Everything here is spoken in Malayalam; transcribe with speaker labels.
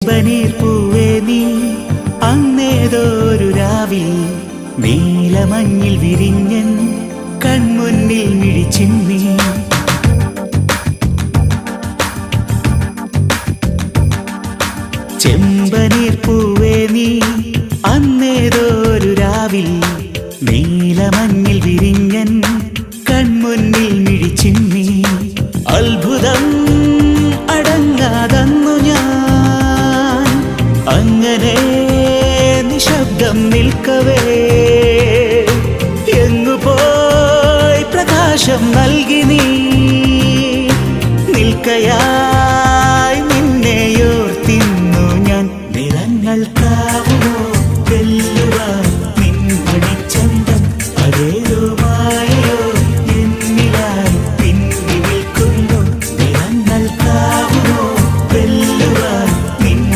Speaker 1: പനീർ പൂവേ നീ അന്നേതോരു രാവിൽ നീലമഞ്ഞിൽ വിരിഞ്ഞൻ കൺമുന്നിൽ മിഴിച്ചിമ്മി. ചെമ്പനീർ പൂവേ നീ അന്നേതോരു രാവിൽ നീലമഞ്ഞിൽ വിരിഞ്ഞൻ കൺമുന്നിൽ മിഴിച്ചിമ്മി. അത്ഭുതം അടങ്ങാതന്നു ഞാൻ അങ്ങനെ നിശബ്ദം നിൽക്കവേ